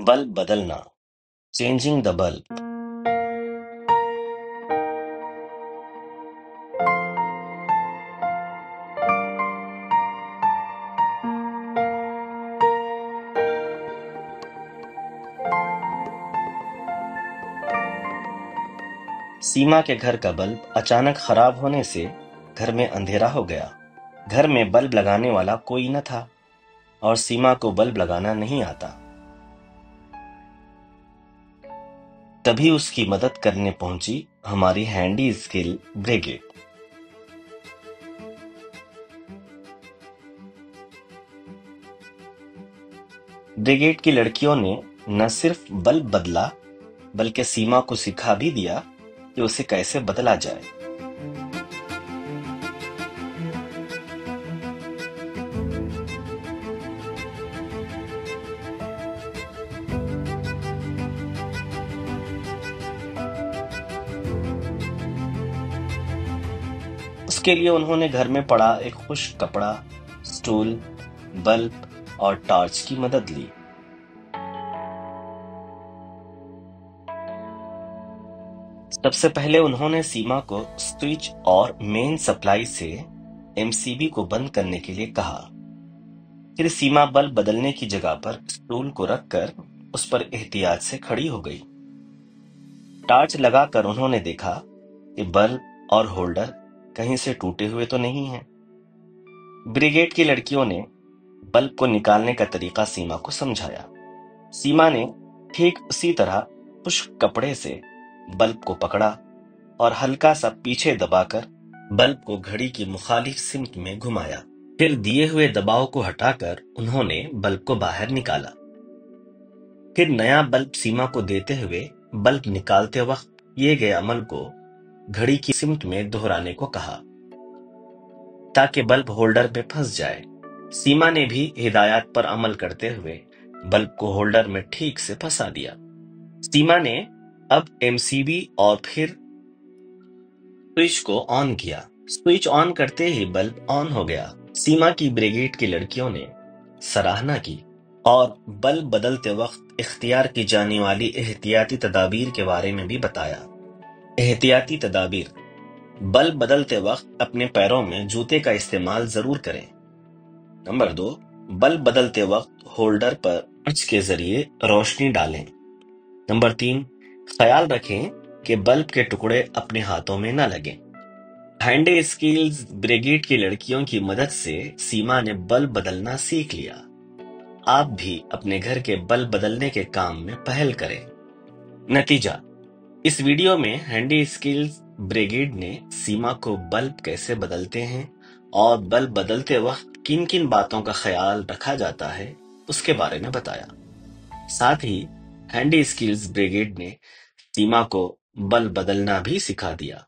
Bulb बदलना, changing the bulb. सीमा के घर का बल्ब अचानक खराब होने से घर में अंधेरा हो गया। घर में बल्ब लगाने वाला कोई न था और सीमा को बल्ब लगाना नहीं आता। तभी उसकी मदद करने पहुंची हमारी हैंडी स्किल ब्रिगेड। ब्रिगेड की लड़कियों ने न सिर्फ बल्ब बदला बल्कि सीमा को सिखा भी दिया कि उसे कैसे बदला जाए। उसके लिए उन्होंने घर में पड़ा एक खुश्क कपड़ा, स्टूल, बल्ब और टॉर्च की मदद ली। सबसे पहले उन्होंने सीमा को स्विच और मेन सप्लाई से एमसीबी को बंद करने के लिए कहा। फिर सीमा बल्ब बदलने की जगह पर स्टूल को रखकर उस पर एहतियात से खड़ी हो गई। टॉर्च लगाकर उन्होंने देखा कि बल्ब और होल्डर कहीं से टूटे हुए तो नहीं हैं। ब्रिगेड की लड़कियों ने बल्ब को निकालने का तरीका सीमा को समझाया। सीमा ने ठीक उसी तरह खुश्क कपड़े से बल्ब को पकड़ा और हल्का सा पीछे दबाकर बल्ब को घड़ी की मुखालिफ सिमत में घुमाया। फिर दिए हुए दबाव को हटाकर उन्होंने बल्ब को बाहर निकाला। फिर नया बल्ब सीमा को देते हुए बल्ब निकालते वक्त किए गए अमल को घड़ी की सिमत में दोहराने को कहा ताकि बल्ब होल्डर में फंस जाए। सीमा ने भी हिदायत पर अमल करते हुए बल्ब को होल्डर में ठीक से फंसा दिया। सीमा ने अब एमसीबी और फिर स्विच को ऑन किया। स्विच ऑन करते ही बल्ब ऑन हो गया। सीमा की ब्रिगेड की लड़कियों ने सराहना की और बल्ब बदलते वक्त इख्तियार की जाने वाली एहतियाती तदाबीर के बारे में भी बताया। एहतियाती तदाबीर: बल्ब बदलते वक्त अपने पैरों में जूते का इस्तेमाल जरूर करें। नंबर 2, बल्ब बदलते वक्त होल्डर पर टॉर्च के जरिए रोशनी डालें। नंबर 3, ख्याल रखें कि बल्ब के टुकड़े अपने हाथों में न लगें। हैंडी स्किल्स ब्रिगेड की लड़कियों की मदद से सीमा ने बल्ब बदलना सीख लिया। आप भी अपने घर के बल्ब बदलने के काम में पहल करें। नतीजा: इस वीडियो में हैंडी स्किल्स ब्रिगेड ने सीमा को बल्ब कैसे बदलते हैं और बल्ब बदलते वक्त किन किन बातों का ख्याल रखा जाता है उसके बारे में बताया। साथ ही हैंडी स्किल्स ब्रिगेड ने सीमा को बल्ब बदलना भी सिखा दिया।